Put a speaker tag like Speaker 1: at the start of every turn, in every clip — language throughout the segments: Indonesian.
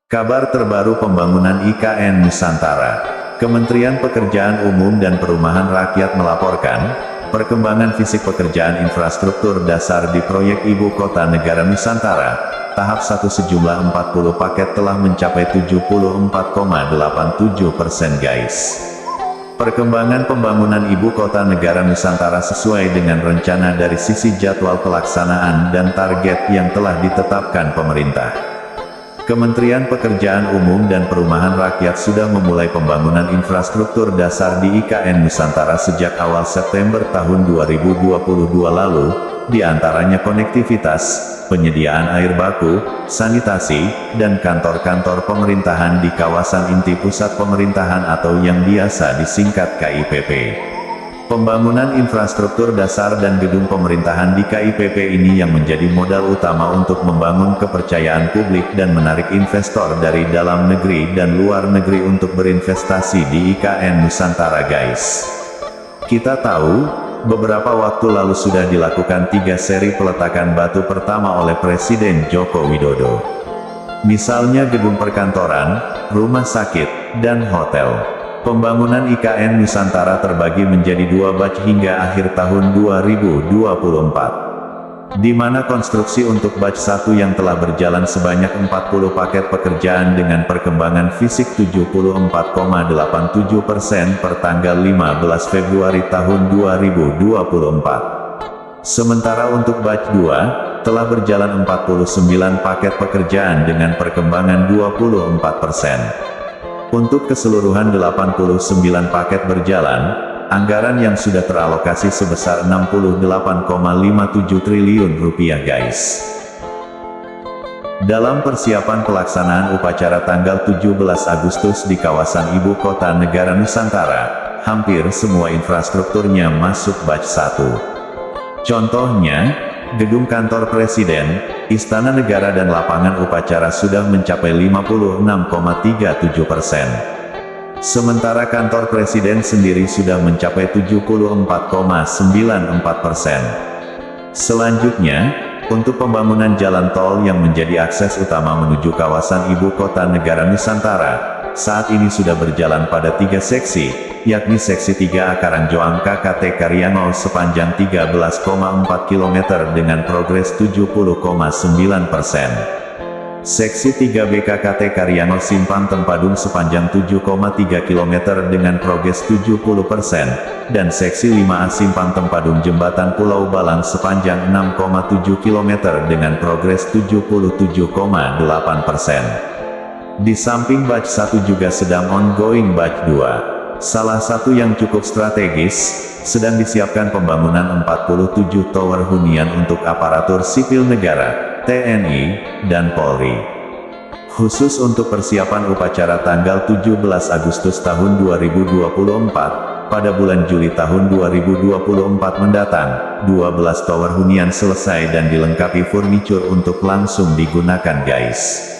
Speaker 1: Kabar terbaru pembangunan IKN Nusantara. Kementerian Pekerjaan Umum dan Perumahan Rakyat melaporkan, perkembangan fisik pekerjaan infrastruktur dasar di proyek Ibu Kota Negara Nusantara, tahap 1 sejumlah 40 paket telah mencapai 74,87% guys. Perkembangan pembangunan Ibu Kota Negara Nusantara sesuai dengan rencana dari sisi jadwal pelaksanaan dan target yang telah ditetapkan pemerintah. Kementerian Pekerjaan Umum dan Perumahan Rakyat sudah memulai pembangunan infrastruktur dasar di IKN Nusantara sejak awal September tahun 2022 lalu, di antaranya konektivitas, penyediaan air baku, sanitasi, dan kantor-kantor pemerintahan di kawasan inti pusat pemerintahan atau yang biasa disingkat KIPP. Pembangunan infrastruktur dasar dan gedung pemerintahan di KIPP ini yang menjadi modal utama untuk membangun kepercayaan publik dan menarik investor dari dalam negeri dan luar negeri untuk berinvestasi di IKN Nusantara guys. Kita tahu, beberapa waktu lalu sudah dilakukan 3 seri peletakan batu pertama oleh Presiden Joko Widodo. Misalnya gedung perkantoran, rumah sakit, dan hotel. Pembangunan IKN Nusantara terbagi menjadi 2 batch hingga akhir tahun 2024. Di mana konstruksi untuk batch 1 yang telah berjalan sebanyak 40 paket pekerjaan dengan perkembangan fisik 74,87% per tanggal 15 Februari tahun 2024. Sementara untuk batch 2, telah berjalan 49 paket pekerjaan dengan perkembangan 24%. Untuk keseluruhan 89 paket berjalan, anggaran yang sudah teralokasi sebesar 68,57 triliun rupiah guys. Dalam persiapan pelaksanaan upacara tanggal 17 Agustus di kawasan Ibu Kota Negara Nusantara, hampir semua infrastrukturnya masuk batch 1. Contohnya, gedung kantor Presiden, Istana Negara dan lapangan upacara sudah mencapai 56,37%. Sementara kantor Presiden sendiri sudah mencapai 74,94%. Selanjutnya, untuk pembangunan jalan tol yang menjadi akses utama menuju kawasan Ibu Kota Negara Nusantara, saat ini sudah berjalan pada 3 seksi, yakni seksi 3A Karangjoang KKT Karyangol sepanjang 13,4 km dengan progres 70,9%. Seksi 3B KKT Karyangol Simpang Tempadung sepanjang 7,3 km dengan progres 70%, dan seksi 5A Simpang Tempadung Jembatan Pulau Balang sepanjang 6,7 km dengan progres 77,8%. Di samping batch 1 juga sedang ongoing batch 2. Salah satu yang cukup strategis, sedang disiapkan pembangunan 47 tower hunian untuk aparatur sipil negara, TNI, dan Polri. Khusus untuk persiapan upacara tanggal 17 Agustus tahun 2024, pada bulan Juli tahun 2024 mendatang, 12 tower hunian selesai dan dilengkapi furniture untuk langsung digunakan guys.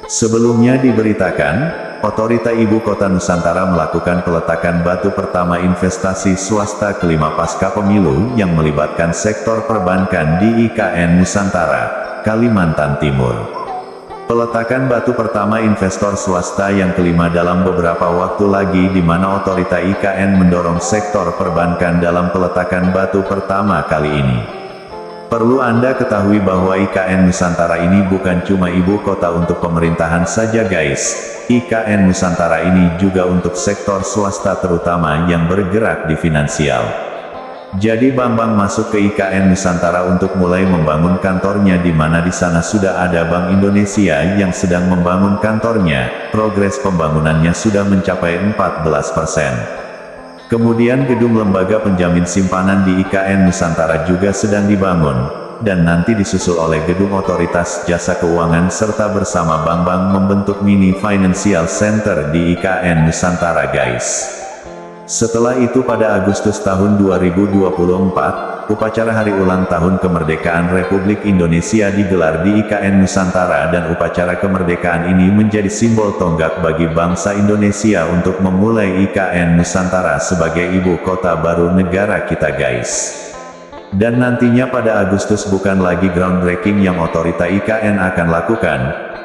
Speaker 1: Sebelumnya diberitakan, Otorita Ibu Kota Nusantara melakukan peletakan batu pertama investasi swasta kelima pasca pemilu yang melibatkan sektor perbankan di IKN Nusantara, Kalimantan Timur. Peletakan batu pertama investor swasta yang kelima dalam beberapa waktu lagi di mana Otorita IKN mendorong sektor perbankan dalam peletakan batu pertama kali ini. Perlu Anda ketahui bahwa IKN Nusantara ini bukan cuma ibu kota untuk pemerintahan saja guys. IKN Nusantara ini juga untuk sektor swasta terutama yang bergerak di finansial. Jadi Bambang masuk ke IKN Nusantara untuk mulai membangun kantornya di mana di sana sudah ada Bank Indonesia yang sedang membangun kantornya. Progres pembangunannya sudah mencapai 14%. Kemudian gedung lembaga penjamin simpanan di IKN Nusantara juga sedang dibangun, dan nanti disusul oleh gedung otoritas jasa keuangan serta bersama Bambang membentuk mini financial center di IKN Nusantara guys. Setelah itu pada Agustus tahun 2024, upacara hari ulang tahun kemerdekaan Republik Indonesia digelar di IKN Nusantara dan upacara kemerdekaan ini menjadi simbol tonggak bagi bangsa Indonesia untuk memulai IKN Nusantara sebagai ibu kota baru negara kita guys. Dan nantinya pada Agustus bukan lagi groundbreaking yang otorita IKN akan lakukan,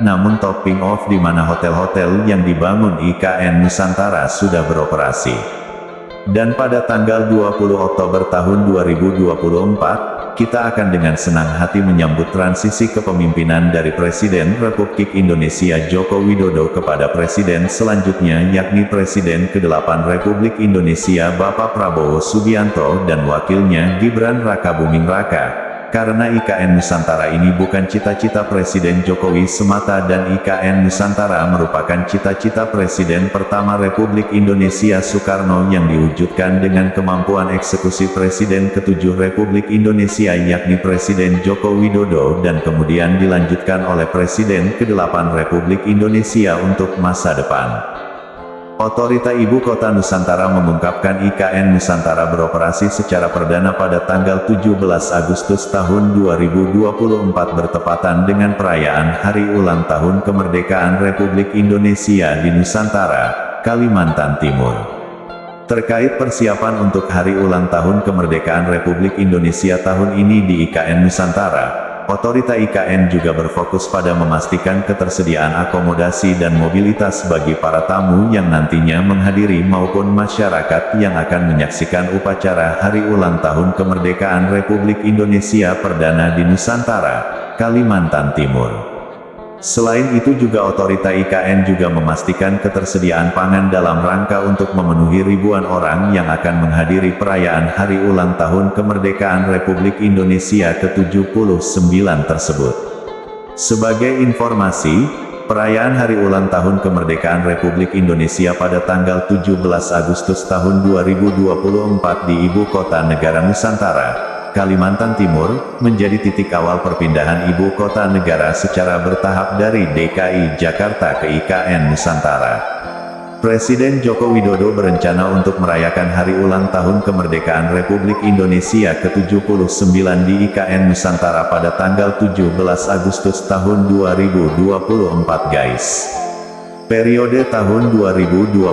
Speaker 1: namun topping off di mana hotel-hotel yang dibangun IKN Nusantara sudah beroperasi. Dan pada tanggal 20 Oktober tahun 2024, kita akan dengan senang hati menyambut transisi kepemimpinan dari Presiden Republik Indonesia Joko Widodo kepada Presiden selanjutnya yakni Presiden ke-8 Republik Indonesia Bapak Prabowo Subianto dan wakilnya Gibran Rakabuming Raka. Karena IKN Nusantara ini bukan cita-cita Presiden Jokowi semata dan IKN Nusantara merupakan cita-cita Presiden pertama Republik Indonesia Soekarno yang diwujudkan dengan kemampuan eksekusi Presiden ke-7 Republik Indonesia yakni Presiden Joko Widodo dan kemudian dilanjutkan oleh Presiden ke-8 Republik Indonesia untuk masa depan. Otorita Ibu Kota Nusantara mengungkapkan IKN Nusantara beroperasi secara perdana pada tanggal 17 Agustus tahun 2024 bertepatan dengan perayaan Hari Ulang Tahun Kemerdekaan Republik Indonesia di Nusantara, Kalimantan Timur. Terkait persiapan untuk Hari Ulang Tahun Kemerdekaan Republik Indonesia tahun ini di IKN Nusantara, otorita IKN juga berfokus pada memastikan ketersediaan akomodasi dan mobilitas bagi para tamu yang nantinya menghadiri maupun masyarakat yang akan menyaksikan upacara Hari Ulang Tahun Kemerdekaan Republik Indonesia Perdana di Nusantara, Kalimantan Timur. Selain itu juga otorita IKN juga memastikan ketersediaan pangan dalam rangka untuk memenuhi ribuan orang yang akan menghadiri perayaan Hari Ulang Tahun Kemerdekaan Republik Indonesia ke-79 tersebut. Sebagai informasi, perayaan Hari Ulang Tahun Kemerdekaan Republik Indonesia pada tanggal 17 Agustus tahun 2024 di Ibu Kota Negara Nusantara, Kalimantan Timur, menjadi titik awal perpindahan ibu kota negara secara bertahap dari DKI Jakarta ke IKN Nusantara. Presiden Joko Widodo berencana untuk merayakan Hari Ulang Tahun Kemerdekaan Republik Indonesia ke-79 di IKN Nusantara pada tanggal 17 Agustus tahun 2024 guys. Periode tahun 2022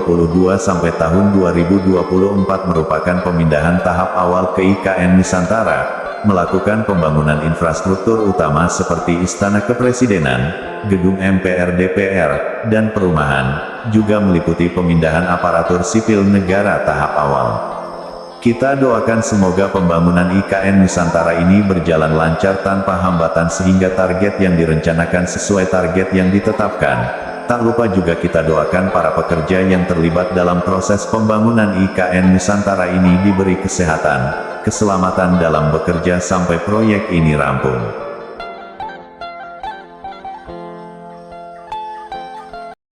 Speaker 1: sampai tahun 2024 merupakan pemindahan tahap awal ke IKN Nusantara, melakukan pembangunan infrastruktur utama seperti Istana Kepresidenan, Gedung MPR DPR, dan perumahan, juga meliputi pemindahan aparatur sipil negara tahap awal. Kita doakan semoga pembangunan IKN Nusantara ini berjalan lancar tanpa hambatan sehingga target yang direncanakan sesuai target yang ditetapkan. Tak lupa juga kita doakan para pekerja yang terlibat dalam proses pembangunan IKN Nusantara ini diberi kesehatan, keselamatan dalam bekerja sampai proyek ini rampung.